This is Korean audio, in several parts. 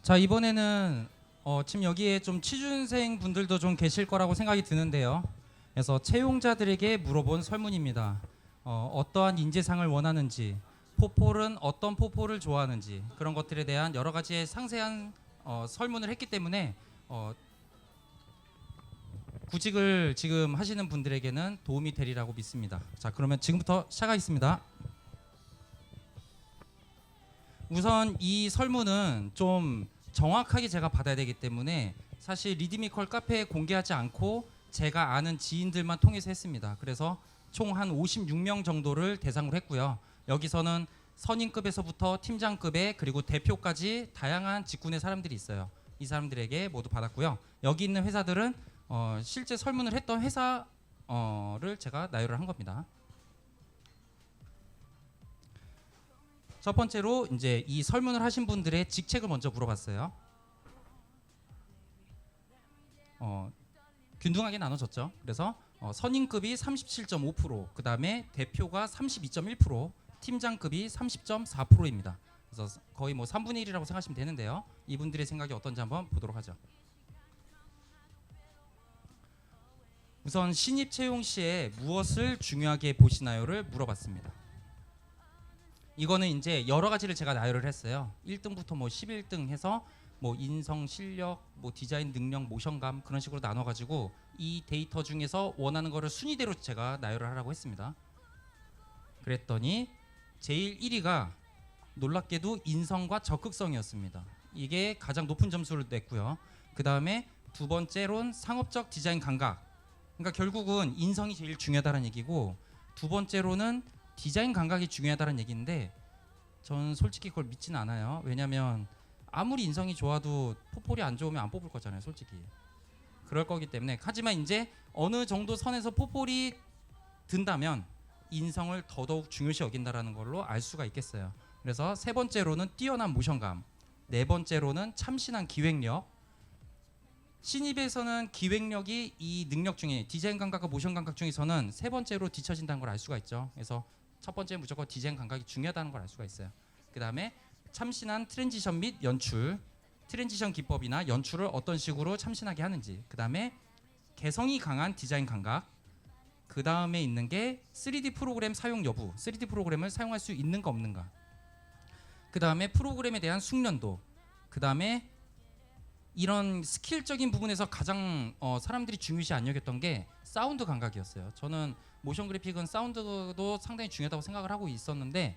자, 이번에는 지금 여기에 좀 취준생 분들도 좀 계실 거라고 생각이 드는데요. 그래서 채용자들에게 물어본 설문입니다. 어떠한 인재상을 원하는지, 포폴은 어떤 포폴을 좋아하는지 그런 것들에 대한 여러 가지의 상세한 설문을 했기 때문에 구직을 지금 하시는 분들에게는 도움이 되리라고 믿습니다. 자, 그러면 지금부터 시작하겠습니다. 우선 이 설문은 좀 정확하게 제가 받아야 되기 때문에 사실 리드미컬 카페에 공개하지 않고 제가 아는 지인들만 통해서 했습니다. 그래서 총 한 56명 정도를 대상으로 했고요. 여기서는 선임급에서부터 팀장급에 그리고 대표까지 다양한 직군의 사람들이 있어요. 이 사람들에게 모두 받았고요. 여기 있는 회사들은 실제 설문을 했던 회사를 제가 나열을 한 겁니다. 첫 번째로 이제 이 설문을 하신 분들의 직책을 먼저 물어봤어요. 균등하게 나눠졌죠. 그래서 선임급이 37.5%, 그 다음에 대표가 32.1%, 팀장급이 30.4%입니다. 그래서 거의 뭐 3분의 1이라고 생각하시면 되는데요. 이분들의 생각이 어떤지 한번 보도록 하죠. 우선 신입 채용 시에 무엇을 중요하게 보시나요를 물어봤습니다. 이거는 이제 여러 가지를 제가 나열을 했어요. 1등부터 뭐 11등 해서 뭐 인성, 실력, 뭐 디자인 능력, 모션감 그런 식으로 나눠가지고 이 데이터 중에서 원하는 거를 순위대로 제가 나열을 하라고 했습니다. 그랬더니 제일 1위가 놀랍게도 인성과 적극성이었습니다. 이게 가장 높은 점수를 냈고요. 그 다음에 두 번째로는 상업적 디자인 감각. 그러니까 결국은 인성이 제일 중요하다는 얘기고, 두 번째로는 디자인 감각이 중요하다는 얘기인데 저는 솔직히 그걸 믿지는 않아요. 왜냐하면 아무리 인성이 좋아도 포폴이 안 좋으면 안 뽑을 거잖아요, 솔직히. 그럴 거기 때문에. 하지만 이제 어느 정도 선에서 포폴이 든다면 인성을 더더욱 중요시 여긴다라는 걸로 알 수가 있겠어요. 그래서 세 번째로는 뛰어난 모션감, 네 번째로는 참신한 기획력. 신입에서는 기획력이 이 능력 중에 디자인 감각과 모션 감각 중에서는 세 번째로 뒤처진다는 걸 알 수가 있죠. 그래서 첫 번째 무조건 디자인 감각이 중요하다는 걸 알 수가 있어요. 그 다음에 참신한 트랜지션 및 연출, 트랜지션 기법이나 연출을 어떤 식으로 참신하게 하는지. 그 다음에 개성이 강한 디자인 감각. 그 다음에 있는 게 3D 프로그램 사용 여부, 3D 프로그램을 사용할 수 있는가 없는가. 그 다음에 프로그램에 대한 숙련도. 그 다음에 이런 스킬적인 부분에서 가장 사람들이 중요시 안 여겼던 게 사운드 감각이었어요. 저는 모션 그래픽은 사운드도 상당히 중요하다고 생각을 하고 있었는데,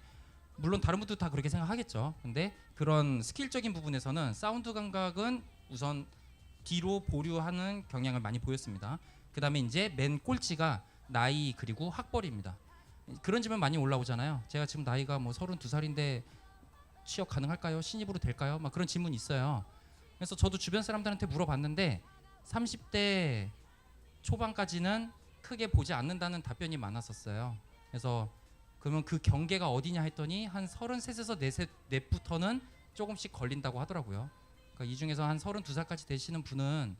물론 다른 분도 다 그렇게 생각하겠죠. 근데 그런 스킬적인 부분에서는 사운드 감각은 우선 뒤로 보류하는 경향을 많이 보였습니다. 그 다음에 이제 맨 꼴찌가 나이 그리고 학벌입니다. 그런 질문 많이 올라오잖아요. 제가 지금 나이가 뭐 32살인데 취업 가능할까요? 신입으로 될까요? 막 그런 질문이 있어요. 그래서 저도 주변 사람들한테 물어봤는데 30대 초반까지는 크게 보지 않는다는 답변이 많았었어요. 그래서 그러면 그 경계가 어디냐 했더니 한 33에서 4부터는 조금씩 걸린다고 하더라고요. 그러니까 이 중에서 한 32살까지 되시는 분은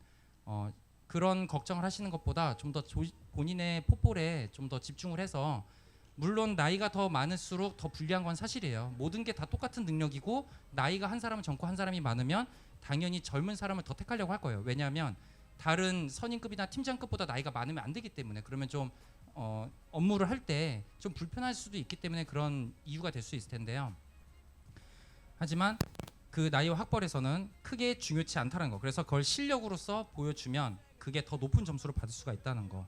그런 걱정을 하시는 것보다 좀 더 본인의 포폴에 좀 더 집중을 해서, 물론 나이가 더 많을수록 더 불리한 건 사실이에요. 모든 게 다 똑같은 능력이고 나이가 한 사람은 적고 한 사람이 많으면 당연히 젊은 사람을 더 택하려고 할 거예요. 왜냐하면 다른 선임급이나 팀장급보다 나이가 많으면 안 되기 때문에, 그러면 좀 업무를 할 때 좀 불편할 수도 있기 때문에 그런 이유가 될 수 있을 텐데요. 하지만 그 나이와 학벌에서는 크게 중요치 않다는 거. 그래서 그걸 실력으로서 보여주면 그게 더 높은 점수를 받을 수가 있다는 거.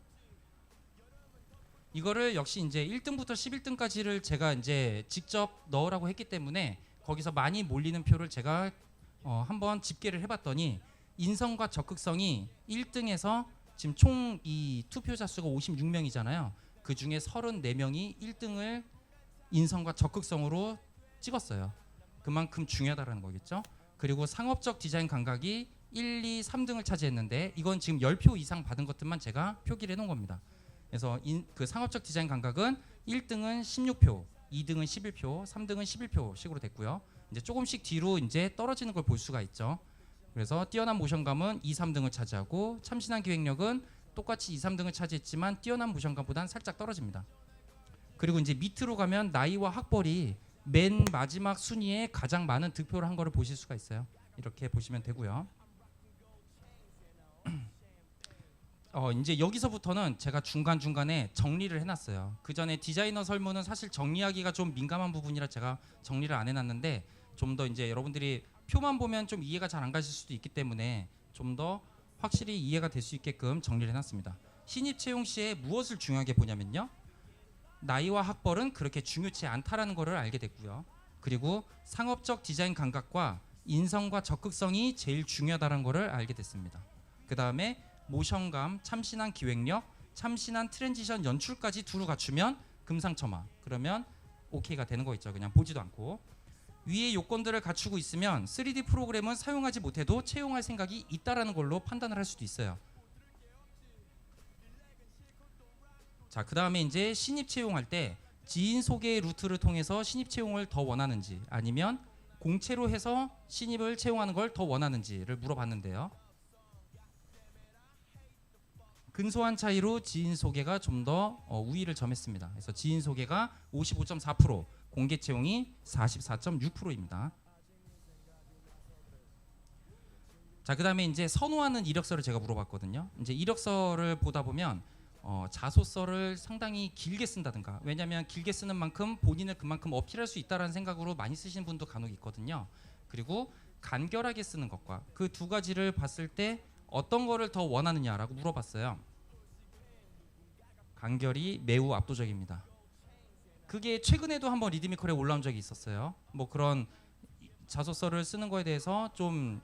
이거를 역시 이제 1등부터 11등까지를 제가 이제 직접 넣으라고 했기 때문에 거기서 많이 몰리는 표를 제가 한번 집계를 해봤더니 인성과 적극성이 1등에서 지금 총 이 투표자 수가 56명이잖아요. 그 중에 34명이 1등을 인성과 적극성으로 찍었어요. 그만큼 중요하다는 거겠죠. 그리고 상업적 디자인 감각이 1, 2, 3등을 차지했는데 이건 지금 10표 이상 받은 것들만 제가 표기를 해놓은 겁니다. 그래서 그 상업적 디자인 감각은 1등은 16표, 2등은 11표, 3등은 11표씩으로 됐고요. 이제 조금씩 뒤로 이제 떨어지는 걸 볼 수가 있죠. 그래서 뛰어난 모션감은 2, 3등을 차지하고, 참신한 기획력은 똑같이 2, 3등을 차지했지만 뛰어난 모션감보다는 살짝 떨어집니다. 그리고 이제 밑으로 가면 나이와 학벌이 맨 마지막 순위에 가장 많은 득표를 한 거를 보실 수가 있어요. 이렇게 보시면 되고요. 이제 여기서부터는 제가 중간중간에 정리를 해놨어요. 그 전에 디자이너 설문은 사실 정리하기가 좀 민감한 부분이라 제가 정리를 안 해놨는데, 좀 더 이제 여러분들이 표만 보면 좀 이해가 잘 안 가실 수도 있기 때문에 좀 더 확실히 이해가 될 수 있게끔 정리를 해놨습니다. 신입 채용 시에 무엇을 중요하게 보냐면요, 나이와 학벌은 그렇게 중요치 않다라는 것을 알게 됐고요. 그리고 상업적 디자인 감각과 인성과 적극성이 제일 중요하다는 것을 알게 됐습니다. 그 다음에 모션감, 참신한 기획력, 참신한 트랜지션 연출까지 두루 갖추면 금상첨화. 그러면 오케이가 되는 거 있죠. 그냥 보지도 않고. 위의 요건들을 갖추고 있으면 3D 프로그램은 사용하지 못해도 채용할 생각이 있다라는 걸로 판단을 할 수도 있어요. 자, 그 다음에 이제 신입 채용할 때 지인 소개 루트를 통해서 신입 채용을 더 원하는지, 아니면 공채로 해서 신입을 채용하는 걸 더 원하는지를 물어봤는데요. 근소한 차이로 지인 소개가 좀 더 우위를 점했습니다. 그래서 지인 소개가 55.4%, 공개 채용이 44.6%입니다. 자, 그다음에 이제 선호하는 이력서를 제가 물어봤거든요. 이제 이력서를 보다 보면 자소서를 상당히 길게 쓴다든가, 왜냐하면 길게 쓰는 만큼 본인을 그만큼 어필할 수 있다라는 생각으로 많이 쓰시는 분도 간혹 있거든요. 그리고 간결하게 쓰는 것과 그 두 가지를 봤을 때 어떤 거를 더 원하느냐라고 물어봤어요. 간결이 매우 압도적입니다. 그게 최근에도 한번 리드미컬에 올라온 적이 있었어요. 뭐 그런 자소서를 쓰는 거에 대해서 좀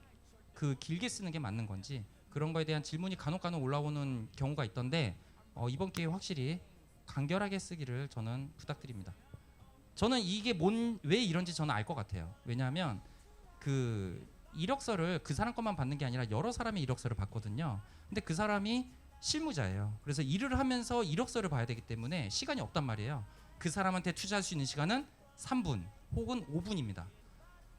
그 길게 쓰는 게 맞는 건지, 그런 거에 대한 질문이 간혹 올라오는 경우가 있던데, 이번 기회에 확실히 간결하게 쓰기를 저는 부탁드립니다. 저는 이게 왜 이런지 저는 알 것 같아요. 왜냐하면 그 이력서를 그 사람 것만 받는 게 아니라 여러 사람의 이력서를 받거든요. 근데 그 사람이 실무자예요. 그래서 일을 하면서 이력서를 봐야 되기 때문에 시간이 없단 말이에요. 그 사람한테 투자할 수 있는 시간은 3분 혹은 5분입니다.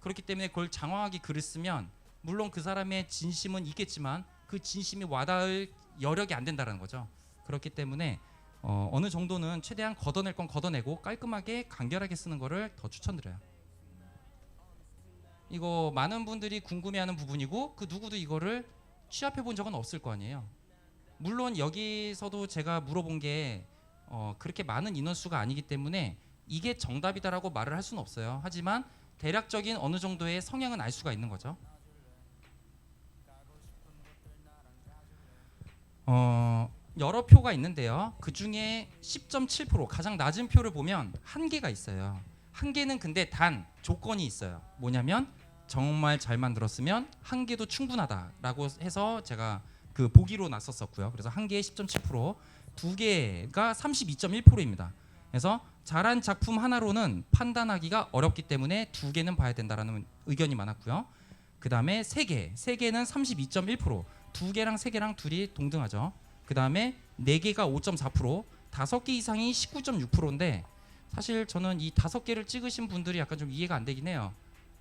그렇기 때문에 그걸 장황하게 글을 쓰면 물론 그 사람의 진심은 있겠지만 그 진심이 와닿을 여력이 안 된다는 거죠. 그렇기 때문에 어느 정도는 최대한 걷어낼 건 걷어내고 깔끔하게 간결하게 쓰는 거를 더 추천드려요. 이거 많은 분들이 궁금해하는 부분이고, 그 누구도 이거를 취합해 본 적은 없을 거 아니에요. 물론 여기서도 제가 물어본 게 그렇게 많은 인원수가 아니기 때문에 이게 정답이다라고 말을 할 수는 없어요. 하지만 대략적인 어느 정도의 성향은 알 수가 있는 거죠. 여러 표가 있는데요. 그 중에 10.7% 가장 낮은 표를 보면 한 개가 있어요. 한 개는 근데 단 조건이 있어요. 뭐냐면 정말 잘 만들었으면 한 개도 충분하다라고 해서 제가 그 보기로 놨었었고요. 그래서 한 개에 10.7%, 두 개가 32.1%입니다. 그래서 잘한 작품 하나로는 판단하기가 어렵기 때문에 두 개는 봐야 된다라는 의견이 많았고요. 그 다음에 세 개는 32.1%, 두 개랑 세 개랑 둘이 동등하죠. 그 다음에 네 개가 5.4%, 다섯 개 이상이 19.6%인데 사실 저는 이 다섯 개를 찍으신 분들이 약간 좀 이해가 안 되긴 해요.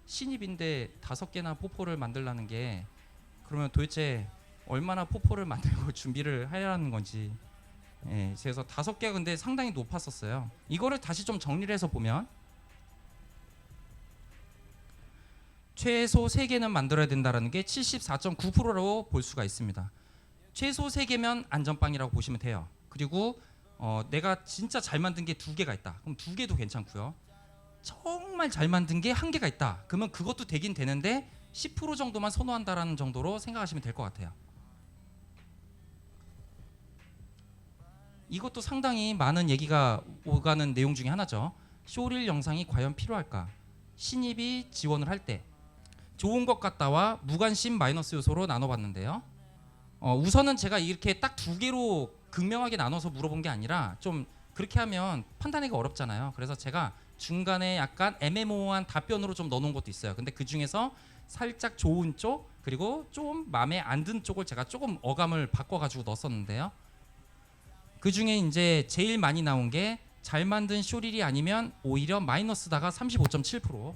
신입인데 다섯 개나 포포를 만들라는 게, 그러면 도대체 얼마나 포포를 만들고 준비를 해야 하는 건지. 예, 그래서 다섯 개가 근데 상당히 높았었어요. 이거를 다시 좀 정리를 해서 보면 최소 3개는 만들어야 된다는 게 74.9%로 볼 수가 있습니다. 최소 3개면 안전빵이라고 보시면 돼요. 그리고 내가 진짜 잘 만든 게 2개가 있다. 그럼 2개도 괜찮고요. 정말 잘 만든 게 1개가 있다. 그러면 그것도 되긴 되는데 10% 정도만 선호한다라는 정도로 생각하시면 될 것 같아요. 이것도 상당히 많은 얘기가 오가는 내용 중에 하나죠. 쇼릴 영상이 과연 필요할까? 신입이 지원을 할 때 좋은 것 같다와 무관심 마이너스 요소로 나눠봤는데요. 우선은 제가 이렇게 딱 2개로 극명하게 나눠서 물어본 게 아니라 좀 그렇게 하면 판단하기가 어렵잖아요. 그래서 제가 중간에 약간 애매모호한 답변으로 좀 넣어놓은 것도 있어요. 근데 그 중에서 살짝 좋은 쪽 그리고 좀 마음에 안 든 쪽을 제가 조금 어감을 바꿔가지고 넣었었는데요. 그 중에 이제 제일 많이 나온 게 잘 만든 쇼릴이 아니면 오히려 마이너스다가 35.7%,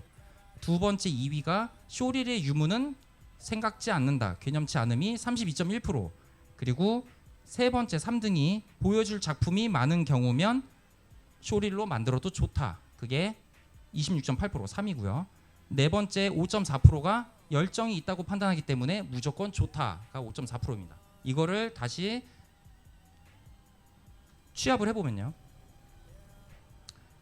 두 번째 2위가 쇼릴의 유무는 생각지 않는다, 개념치 않음이 32.1%, 그리고 세 번째 3등이 보여줄 작품이 많은 경우면 쇼릴로 만들어도 좋다, 그게 26.8%, 3위고요. 네 번째 5.4%가 열정이 있다고 판단하기 때문에 무조건 좋다가 5.4%입니다. 이거를 다시 취합을 해보면요.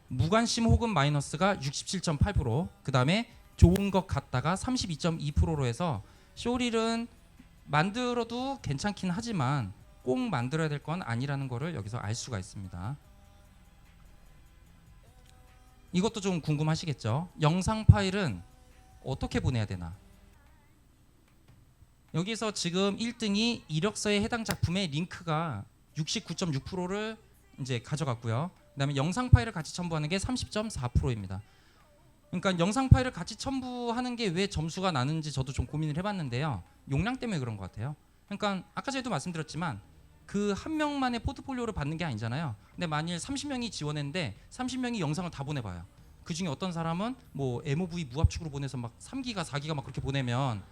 무관심 혹은 마이너스가 67.8%, 그 다음에 좋은 것 같다가 32.2%로 해서 쇼릴은 만들어도 괜찮긴 하지만 꼭 만들어야 될 건 아니라는 거를 여기서 알 수가 있습니다. 이것도 좀 궁금하시겠죠? 영상 파일은 어떻게 보내야 되나? 여기서 지금 1등이 이력서에 해당 작품의 링크가 69.6%를 이제 가져갔고요. 그다음에 영상 파일을 같이 첨부하는 게 30.4%입니다. 그러니까 영상 파일을 같이 첨부하는 게 왜 점수가 나는지 저도 좀 고민을 해봤는데요. 용량 때문에 그런 것 같아요. 그러니까 아까 전에도 말씀드렸지만 그 한 명만의 포트폴리오를 받는 게 아니잖아요. 근데 만일 30명이 지원했는데 30명이 영상을 다 보내봐요. 그 중에 어떤 사람은 뭐 MOV 무압축으로 보내서 막 3기가 4기가 막 그렇게 보내면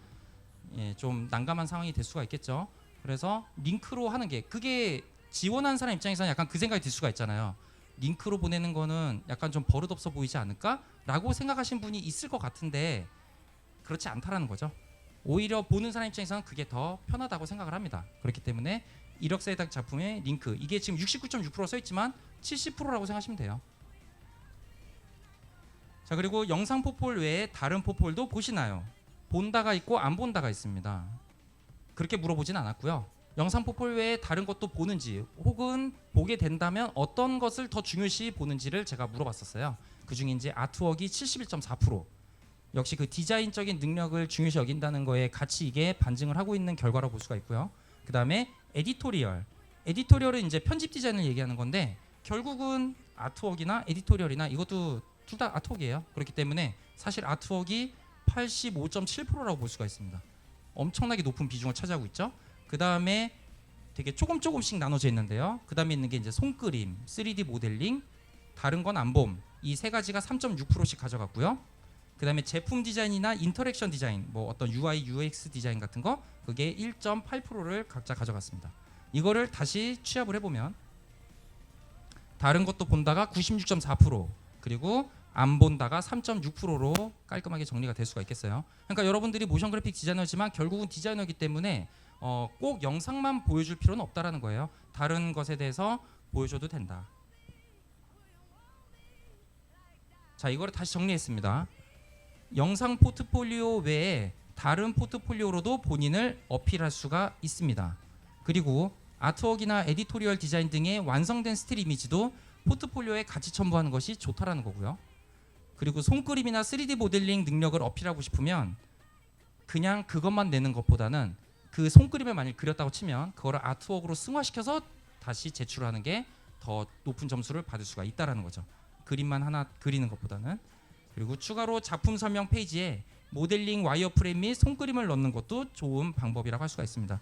좀 난감한 상황이 될 수가 있겠죠. 그래서 링크로 하는 게, 그게 지원한 사람 입장에서는 약간 그 생각이 들 수가 있잖아요. 링크로 보내는 거는 약간 좀 버릇없어 보이지 않을까? 라고 생각하신 분이 있을 것 같은데 그렇지 않다라는 거죠. 오히려 보는 사람 입장에서는 그게 더 편하다고 생각을 합니다. 그렇기 때문에 이력서에 해당 작품의 링크, 이게 지금 69.6% 써있지만 70%라고 생각하시면 돼요. 자, 그리고 영상 포폴 외에 다른 포폴도 보시나요? 본다가 있고 안 본다가 있습니다. 그렇게 물어보진 않았고요. 영상 포폴 외에 다른 것도 보는지, 혹은 보게 된다면 어떤 것을 더 중요시 보는지를 제가 물어봤었어요. 그 중에 이제 아트웍이 71.4%, 역시 그 디자인적인 능력을 중요시 여긴다는 거에 같이 이게 반증을 하고 있는 결과라고 볼 수가 있고요. 그 다음에 에디토리얼은 이제 편집 디자인을 얘기하는 건데 결국은 아트웍이나 에디토리얼이나 이것도 둘 다 아트웍이에요. 그렇기 때문에 사실 아트웍이 85.7%라고 볼 수가 있습니다. 엄청나게 높은 비중을 차지하고 있죠. 그 다음에 되게 조금씩 나눠져 있는데요. 그 다음에 있는 게 이제 손그림, 3D 모델링, 다른 건 안 봄, 이 세 가지가 3.6%씩 가져갔고요. 그 다음에 제품 디자인이나 인터랙션 디자인, 뭐 어떤 UI, UX 디자인 같은 거, 그게 1.8%를 각자 가져갔습니다. 이거를 다시 취합을 해보면 다른 것도 본다가 96.4%, 그리고 안 본다가 3.6%로 깔끔하게 정리가 될 수가 있겠어요. 그러니까 여러분들이 모션 그래픽 디자이너지만 결국은 디자이너이기 때문에 꼭 영상만 보여줄 필요는 없다라는 거예요. 다른 것에 대해서 보여줘도 된다. 자, 이거를 다시 정리했습니다. 영상 포트폴리오 외에 다른 포트폴리오로도 본인을 어필할 수가 있습니다. 그리고 아트웍이나 에디토리얼 디자인 등의 완성된 스틸 이미지도 포트폴리오에 같이 첨부하는 것이 좋다라는 거고요. 그리고 손그림이나 3D 모델링 능력을 어필하고 싶으면 그냥 그것만 내는 것보다는 그 손그림을 만약 그렸다고 치면 그거를 아트웍으로 승화시켜서 다시 제출하는 게 더 높은 점수를 받을 수가 있다라는 거죠. 그림만 하나 그리는 것보다는. 그리고 추가로 작품 설명 페이지에 모델링 와이어프레임 및 손그림을 넣는 것도 좋은 방법이라고 할 수가 있습니다.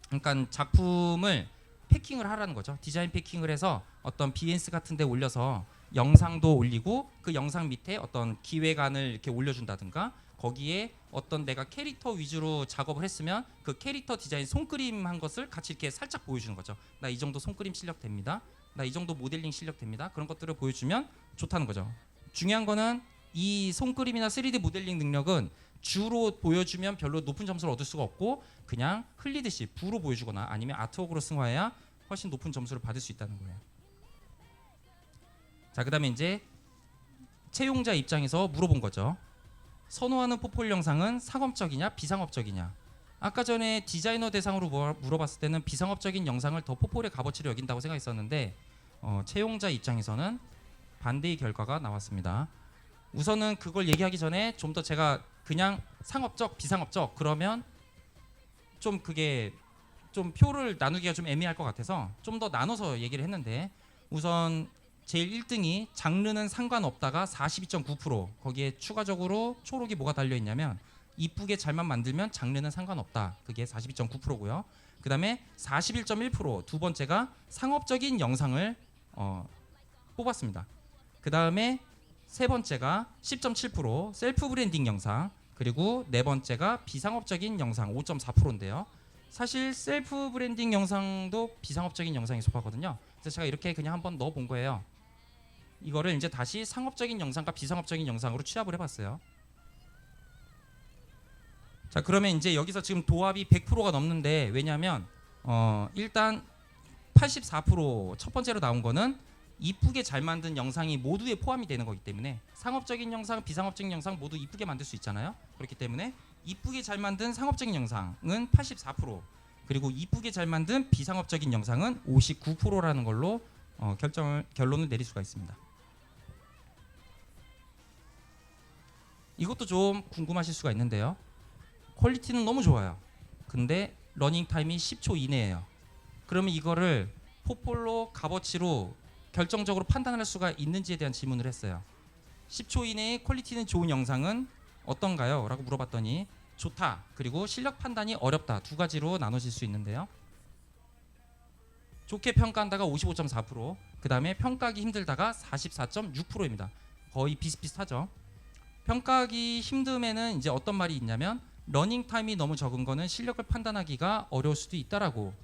그러니까 작품을 패킹을 하라는 거죠. 디자인 패킹을 해서 어떤 BNC 같은 데 올려서 영상도 올리고 그 영상 밑에 어떤 기획안을 이렇게 올려준다든가, 거기에 어떤 내가 캐릭터 위주로 작업을 했으면 그 캐릭터 디자인 손그림 한 것을 같이 이렇게 살짝 보여주는 거죠. 나 이 정도 손그림 실력 됩니다. 나 이 정도 모델링 실력 됩니다. 그런 것들을 보여주면 좋다는 거죠. 중요한 거는 이 손그림이나 3D 모델링 능력은 주로 보여주면 별로 높은 점수를 얻을 수가 없고 그냥 흘리듯이 부로 보여주거나 아니면 아트웍으로 승화해야 훨씬 높은 점수를 받을 수 있다는 거예요. 자, 그 다음에 이제 채용자 입장에서 물어본 거죠. 선호하는 포폴 영상은 상업적이냐 비상업적이냐. 아까 전에 디자이너 대상으로 물어봤을 때는 비상업적인 영상을 더 포폴의 값어치를 여긴다고 생각했었는데 채용자 입장에서는 반대의 결과가 나왔습니다. 우선은 그걸 얘기하기 전에 좀 더 제가 그냥 상업적, 비상업적 그러면 좀 그게 좀 표를 나누기가 좀 애매할 것 같아서 좀 더 나눠서 얘기를 했는데, 우선 제일 1등이 장르는 상관없다가 42.9%, 거기에 추가적으로 초록이 뭐가 달려있냐면 이쁘게 잘만 만들면 장르는 상관없다, 그게 42.9%고요. 그 다음에 41.1%, 두 번째가 상업적인 영상을 뽑았습니다. 그 다음에 세 번째가 10.7% 셀프 브랜딩 영상, 그리고 네 번째가 비상업적인 영상 5.4%인데요. 사실 셀프 브랜딩 영상도 비상업적인 영상에 속하거든요. 그래서 제가 이렇게 그냥 한번 넣어 본 거예요. 이거를 이제 다시 상업적인 영상과 비상업적인 영상으로 취합을 해봤어요. 자, 그러면 이제 여기서 지금 도합이 100%가 넘는데, 왜냐하면 일단 84%첫 번째로 나온 거는 이쁘게 잘 만든 영상이 모두에 포함이 되는 거기 때문에, 상업적인 영상, 비상업적인 영상 모두 이쁘게 만들 수 있잖아요. 그렇기 때문에 이쁘게 잘 만든 상업적인 영상은 84%, 그리고 이쁘게 잘 만든 비상업적인 영상은 59%라는 걸로 결론을 내릴 수가 있습니다. 이것도 좀 궁금하실 수가 있는데요. 퀄리티는 너무 좋아요. 근데 러닝 타임이 10초 이내예요. 그러면 이거를 포폴로 값어치로 결정적으로 판단할 수가 있는지에 대한 질문을 했어요. 10초 이내에 퀄리티는 좋은 영상은 어떤가요? 라고 물어봤더니 좋다, 그리고 실력 판단이 어렵다, 두 가지로 나눠질 수 있는데요. 좋게 평가한다가 55.4%, 그 다음에 평가하기 힘들다가 44.6%입니다. 거의 비슷비슷하죠. 평가하기 힘듦에는 이제 어떤 말이 있냐면, 러닝 타임이 너무 적은 거는 실력을 판단하기가 어려울 수도 있다라고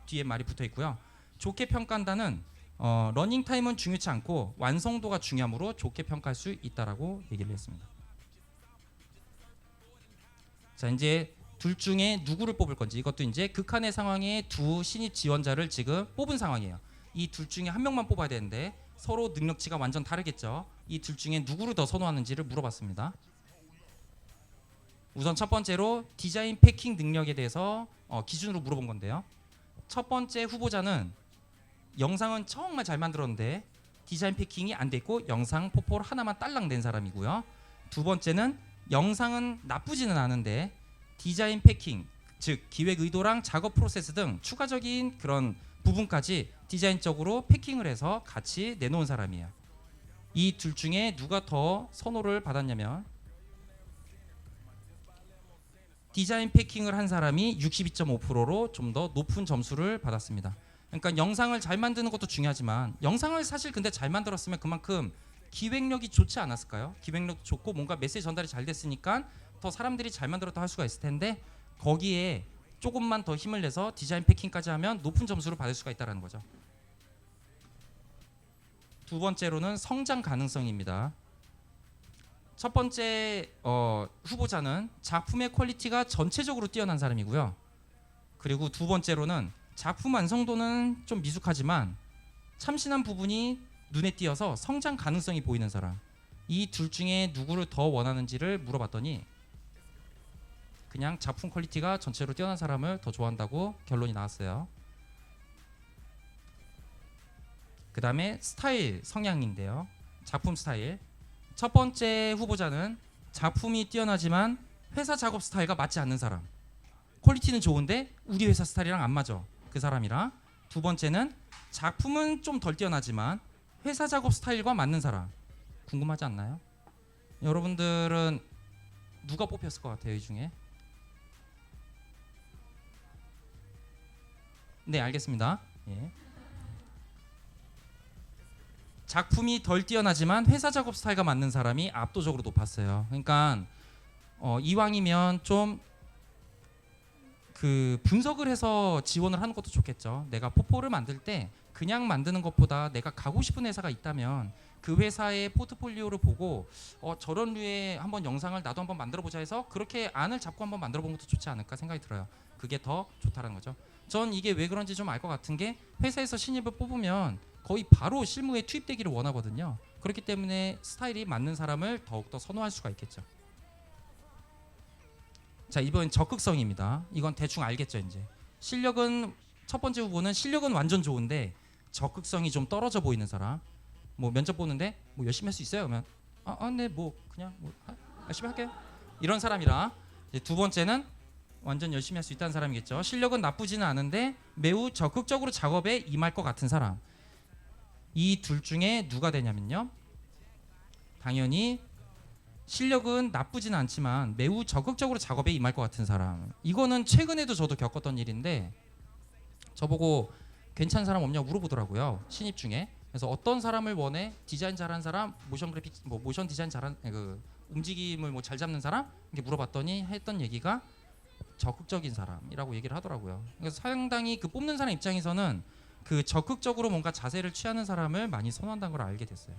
뒤에 말이 붙어 있고요. 좋게 평가한다는 러닝 타임은 중요치 않고 완성도가 중요하므로 좋게 평가할 수 있다라고 얘기를 했습니다. 자, 이제 둘 중에 누구를 뽑을 건지, 이것도 이제 극한의 상황에 두 신입 지원자를 지금 뽑은 상황이에요. 이 둘 중에 한 명만 뽑아야 되는데 서로 능력치가 완전 다르겠죠. 이 둘 중에 누구를 더 선호하는지를 물어봤습니다. 우선 첫 번째로 디자인 패킹 능력에 대해서 기준으로 물어본 건데요. 첫 번째 후보자는 영상은 정말 잘 만들었는데 디자인 패킹이 안 돼 있고 영상 포폴 하나만 딸랑 낸 사람이고요. 두 번째는 영상은 나쁘지는 않은데 디자인 패킹, 즉 기획 의도랑 작업 프로세스 등 추가적인 그런 부분까지 디자인적으로 패킹을 해서 같이 내놓은 사람이에요. 이 둘 중에 누가 더 선호를 받았냐면, 디자인 패킹을 한 사람이 62.5%로 좀 더 높은 점수를 받았습니다. 그러니까 영상을 잘 만드는 것도 중요하지만, 영상을 사실 근데 잘 만들었으면 그만큼 기획력이 좋지 않았을까요? 기획력도 좋고 뭔가 메시지 전달이 잘 됐으니까 더 사람들이 잘 만들었다 할 수가 있을 텐데, 거기에 조금만 더 힘을 내서 디자인 패킹까지 하면 높은 점수를 받을 수가 있다는 거죠. 두 번째로는 성장 가능성입니다. 첫 번째 후보자는 작품의 퀄리티가 전체적으로 뛰어난 사람이고요. 그리고 두 번째로는 작품 완성도는 좀 미숙하지만 참신한 부분이 눈에 띄어서 성장 가능성이 보이는 사람. 이 둘 중에 누구를 더 원하는지를 물어봤더니 그냥 작품 퀄리티가 전체로 뛰어난 사람을 더 좋아한다고 결론이 나왔어요. 그 다음에 스타일 성향인데요. 작품 스타일. 첫 번째 후보자는 작품이 뛰어나지만 회사 작업 스타일과 맞지 않는 사람. 퀄리티는 좋은데 우리 회사 스타일이랑 안 맞아, 그 사람이랑. 두 번째는 작품은 좀 덜 뛰어나지만 회사 작업 스타일과 맞는 사람. 궁금하지 않나요? 여러분들은 누가 뽑혔을 것 같아요, 이 중에? 네, 알겠습니다. 예. 작품이 덜 뛰어나지만 회사 작업 스타일과 맞는 사람이 압도적으로 높았어요. 그러니까 이왕이면 좀 그 분석을 해서 지원을 하는 것도 좋겠죠. 내가 포포를 만들 때 그냥 만드는 것보다 내가 가고 싶은 회사가 있다면 그 회사의 포트폴리오를 보고 저런 류의 한번 영상을 나도 한번 만들어 보자 해서 그렇게 안을 잡고 한번 만들어 보는 것도 좋지 않을까 생각이 들어요. 그게 더 좋다는 거죠. 전 이게 왜 그런지 좀 알 것 같은 게, 회사에서 신입을 뽑으면 거의 바로 실무에 투입되기를 원하거든요. 그렇기 때문에 스타일이 맞는 사람을 더욱더 선호할 수가 있겠죠. 자, 이번 적극성입니다. 이건 대충 알겠죠, 이제. 실력은, 첫 번째 후보는 실력은 완전 좋은데 적극성이 좀 떨어져 보이는 사람. 뭐 면접 보는데 뭐 열심히 할 수 있어요? 그러면 네, 뭐 그냥 뭐 열심히 할게요. 이런 사람이라. 이제 두 번째는 완전 열심히 할 수 있다는 사람이겠죠. 실력은 나쁘지는 않은데 매우 적극적으로 작업에 임할 것 같은 사람. 이 둘 중에 누가 되냐면요, 당연히 실력은 나쁘지는 않지만 매우 적극적으로 작업에 임할 것 같은 사람. 이거는 최근에도 저도 겪었던 일인데, 저보고 괜찮은 사람 없냐고 물어보더라고요, 신입 중에. 그래서 어떤 사람을 원해? 디자인 잘하는 사람, 모션 그래픽, 뭐 모션 디자인 잘하는, 그 움직임을 뭐 잘 잡는 사람? 이렇게 물어봤더니 했던 얘기가 적극적인 사람이라고 얘기를 하더라고요. 그래서 상당히 그 뽑는 사람 입장에서는 그 적극적으로 뭔가 자세를 취하는 사람을 많이 선호한다는 걸 알게 됐어요.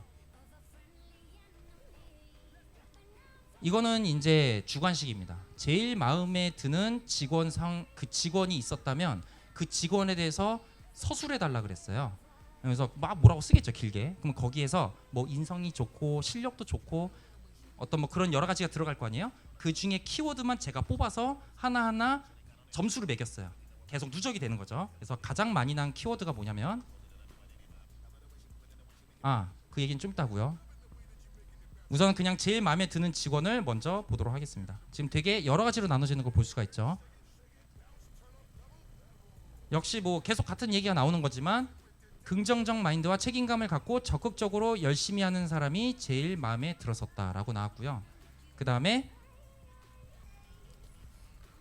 이거는 이제 주관식입니다. 제일 마음에 드는 직원상 그 직원이 있었다면 그 직원에 대해서 서술해 달라 그랬어요. 그래서 막 뭐라고 쓰겠죠, 길게. 그럼 거기에서 뭐 인성이 좋고 실력도 좋고 어떤 뭐 그런 여러 가지가 들어갈 거 아니에요. 그 중에 키워드만 제가 뽑아서 하나하나 점수를 매겼어요. 계속 누적이 되는 거죠. 그래서 가장 많이 난 키워드가 뭐냐면 그 얘기는 좀 있다고요. 우선 그냥 제일 마음에 드는 직원을 먼저 보도록 하겠습니다. 지금 되게 여러 가지로 나눠지는 걸 볼 수가 있죠. 역시 뭐 계속 같은 얘기가 나오는 거지만 긍정적 마인드와 책임감을 갖고 적극적으로 열심히 하는 사람이 제일 마음에 들었었다라고 나왔고요. 그 다음에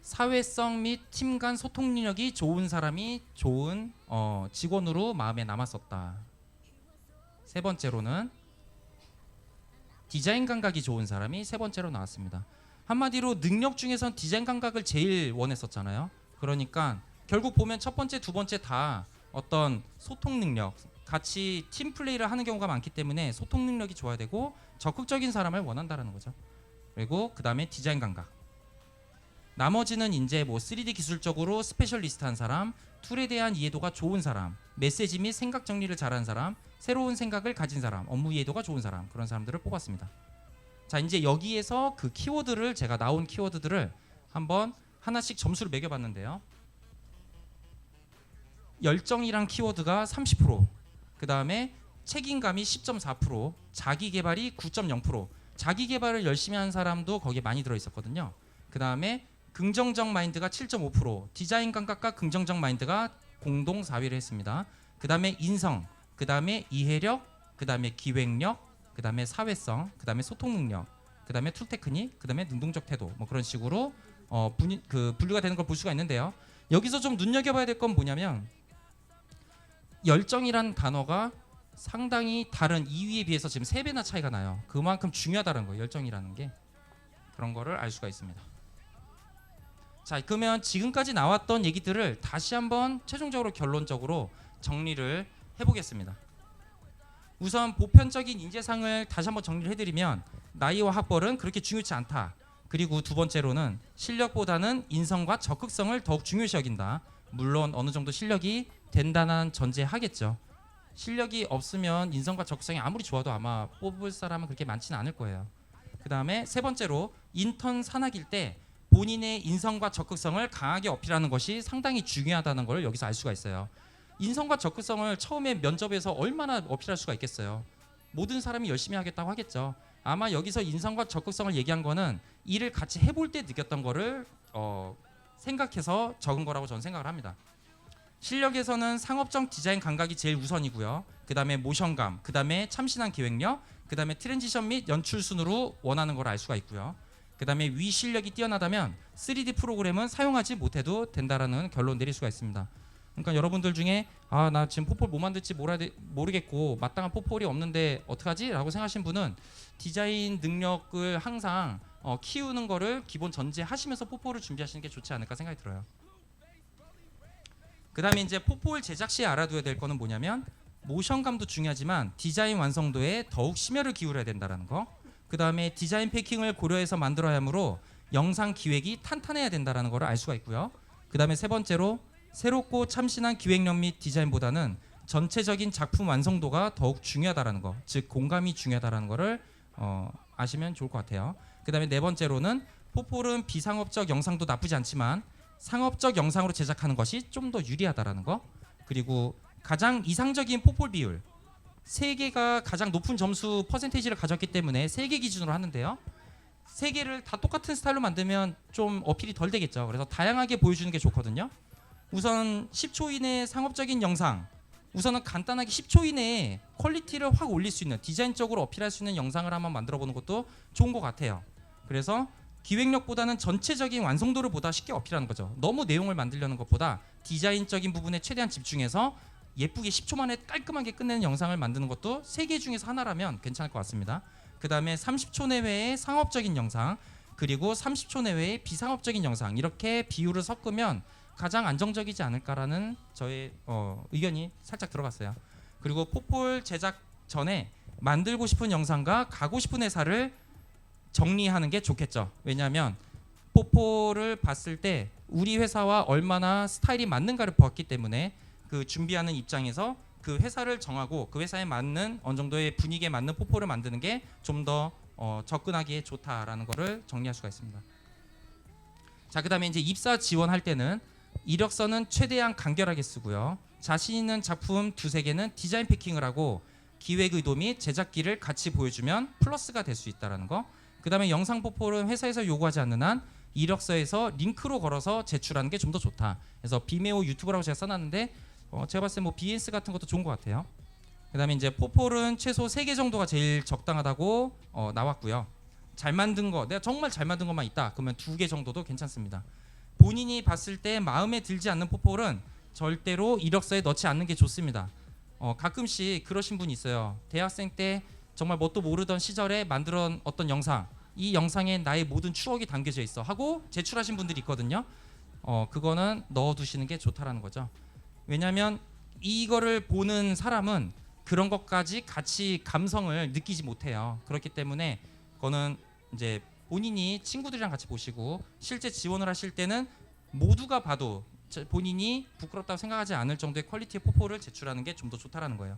사회성 및 팀 간 소통 능력이 좋은 사람이 좋은 직원으로 마음에 남았었다. 세 번째로는 디자인 감각이 좋은 사람이 세 번째로 나왔습니다. 한마디로 능력 중에선 디자인 감각을 제일 원했었잖아요. 그러니까 결국 보면 첫 번째, 두 번째 다 어떤 소통 능력, 같이 팀 플레이를 하는 경우가 많기 때문에 소통 능력이 좋아야 되고 적극적인 사람을 원한다라는 거죠. 그리고 그 다음에 디자인 감각. 나머지는 이제 뭐 3D 기술적으로 스페셜리스트한 사람, 툴에 대한 이해도가 좋은 사람, 메시지 및 생각 정리를 잘하는 사람, 새로운 생각을 가진 사람, 업무 이해도가 좋은 사람, 그런 사람들을 뽑았습니다. 자, 이제 여기에서 그 키워드를 제가 나온 키워드들을 한번 하나씩 점수를 매겨봤는데요. 열정이란 키워드가 30%, 그 다음에 책임감이 10.4%, 자기개발이 9.0%, 자기개발을 열심히 하는 사람도 거기에 많이 들어있었거든요. 그 다음에 긍정적 마인드가 7.5%, 디자인 감각과 긍정적 마인드가 공동 4위를 했습니다. 그 다음에 인성, 그 다음에 이해력, 그 다음에 기획력, 그 다음에 사회성, 그 다음에 소통 능력, 그 다음에 툴 테크닉, 그 다음에 능동적 태도, 뭐 그런 식으로 분류가 되는 걸 볼 수가 있는데요. 여기서 좀 눈여겨봐야 될 건 뭐냐면 열정이란 단어가 상당히 다른 2위에 비해서 지금 3배나 차이가 나요. 그만큼 중요하다는 거예요. 열정이라는 게. 그런 거를 알 수가 있습니다. 자, 그러면 지금까지 나왔던 얘기들을 다시 한번 최종적으로 결론적으로 정리를 해보겠습니다. 우선 보편적인 인재상을 다시 한번 정리를 해드리면 나이와 학벌은 그렇게 중요치 않다. 그리고 두 번째로는 실력보다는 인성과 적극성을 더욱 중요시 여긴다. 물론 어느 정도 실력이 된다는 전제하겠죠. 실력이 없으면 인성과 적극성이 아무리 좋아도 아마 뽑을 사람은 그렇게 많지는 않을 거예요. 그 다음에 세 번째로 인턴 산학일 때 본인의 인성과 적극성을 강하게 어필하는 것이 상당히 중요하다는 걸 여기서 알 수가 있어요. 인성과 적극성을 처음에 면접에서 얼마나 어필할 수가 있겠어요. 모든 사람이 열심히 하겠다고 하겠죠. 아마 여기서 인성과 적극성을 얘기한 거는 일을 같이 해볼 때 느꼈던 거를 생각해서 적은 거라고 저는 생각을 합니다. 실력에서는 상업적 디자인 감각이 제일 우선이고요. 그 다음에 모션감, 그 다음에 참신한 기획력, 그 다음에 트랜지션 및 연출 순으로 원하는 걸 알 수가 있고요. 그 다음에 위 실력이 뛰어나다면 3D 프로그램은 사용하지 못해도 된다라는 결론 내릴 수가 있습니다. 그러니까 여러분들 중에 나 지금 포폴 뭐 만들지 모르겠고 마땅한 포폴이 없는데 어떡하지? 라고 생각하신 분은 디자인 능력을 항상 키우는 거를 기본 전제하시면서 포폴을 준비하시는 게 좋지 않을까 생각이 들어요. 그 다음에 이제 포폴 제작 시에 알아둬야 될 거는 뭐냐면 모션감도 중요하지만 디자인 완성도에 더욱 심혈을 기울여야 된다는 거. 그 다음에 디자인 패킹을 고려해서 만들어야 하므로 영상 기획이 탄탄해야 된다는 걸 알 수가 있고요. 그 다음에 세 번째로 새롭고 참신한 기획력 및 디자인보다는 전체적인 작품 완성도가 더욱 중요하다는 거, 즉 공감이 중요하다는 거를 아시면 좋을 것 같아요. 그 다음에 네 번째로는 포폴은 비상업적 영상도 나쁘지 않지만 상업적 영상으로 제작하는 것이 좀 더 유리하다라는 거. 그리고 가장 이상적인 포폴 비율 3개가 가장 높은 점수 퍼센테이지를 가졌기 때문에 3개 기준으로 하는데요. 3개를 다 똑같은 스타일로 만들면 좀 어필이 덜 되겠죠. 그래서 다양하게 보여주는 게 좋거든요. 우선 10초 이내 상업적인 영상, 우선은 간단하게 10초 이내에 퀄리티를 확 올릴 수 있는 디자인적으로 어필할 수 있는 영상을 한번 만들어 보는 것도 좋은 것 같아요. 그래서 기획력보다는 전체적인 완성도를 보다 쉽게 어필하는 거죠. 너무 내용을 만들려는 것보다 디자인적인 부분에 최대한 집중해서 예쁘게 10초 만에 깔끔하게 끝내는 영상을 만드는 것도 3개 중에서 하나라면 괜찮을 것 같습니다. 그 다음에 30초 내외의 상업적인 영상, 그리고 30초 내외의 비상업적인 영상, 이렇게 비율을 섞으면 가장 안정적이지 않을까라는 저의 의견이 살짝 들어갔어요. 그리고 포폴 제작 전에 만들고 싶은 영상과 가고 싶은 회사를 정리하는 게 좋겠죠. 왜냐하면 포포를 봤을 때 우리 회사와 얼마나 스타일이 맞는가를 봤기 때문에 그 준비하는 입장에서 그 회사를 정하고 그 회사에 맞는 어느 정도의 분위기에 맞는 포포를 만드는 게 좀 더 접근하기에 좋다라는 거를 정리할 수가 있습니다. 자, 그다음에 이제 입사 지원할 때는 이력서는 최대한 간결하게 쓰고요. 자신 있는 작품 두세 개는 디자인 패킹을 하고 기획 의도 및 제작기를 같이 보여주면 플러스가 될 수 있다라는 거. 그다음에 영상 포포는 회사에서 요구하지 않는 한 이력서에서 링크로 걸어서 제출하는 게 좀 더 좋다. 그래서 비메오 유튜브라고 제가 써놨는데 제가 봤을 때 뭐 BS 같은 것도 좋은 것 같아요. 그다음에 이제 포폴은 최소 3개 정도가 제일 적당하다고 나왔고요. 잘 만든 거, 내가 정말 잘 만든 것만 있다. 그러면 2개 정도도 괜찮습니다. 본인이 봤을 때 마음에 들지 않는 포폴은 절대로 이력서에 넣지 않는 게 좋습니다. 가끔씩 그러신 분이 있어요. 대학생 때 정말 뭣도 모르던 시절에 만들어 어떤 영상, 이 영상에 나의 모든 추억이 담겨져 있어 하고 제출하신 분들이 있거든요. 그거는 넣어두시는 게 좋다라는 거죠. 왜냐하면 이거를 보는 사람은 그런 것까지 같이 감성을 느끼지 못해요. 그렇기 때문에 그거는 이제 본인이 친구들이랑 같이 보시고 실제 지원을 하실 때는 모두가 봐도 본인이 부끄럽다고 생각하지 않을 정도의 퀄리티의 포포를 제출하는 게 좀 더 좋다라는 거예요.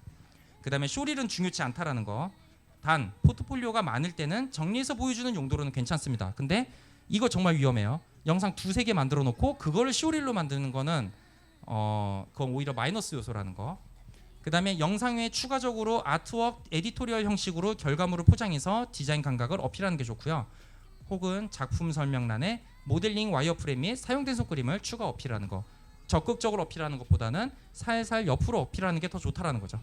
그다음에 쇼릴은 중요치 않다라는 거. 단 포트폴리오가 많을 때는 정리해서 보여주는 용도로는 괜찮습니다. 근데 이거 정말 위험해요. 영상 2-3개 만들어 놓고 그거를 쇼릴로 만드는 거는 그건 오히려 마이너스 요소라는 거. 그다음에 영상 외에 추가적으로 아트웍, 에디토리얼 형식으로 결과물을 포장해서 디자인 감각을 어필하는 게 좋고요. 혹은 작품 설명란에 모델링 와이어프레임 및 사용된 손그림을 추가 어필하는 거. 적극적으로 어필하는 것보다는 살살 옆으로 어필하는 게 더 좋다라는 거죠.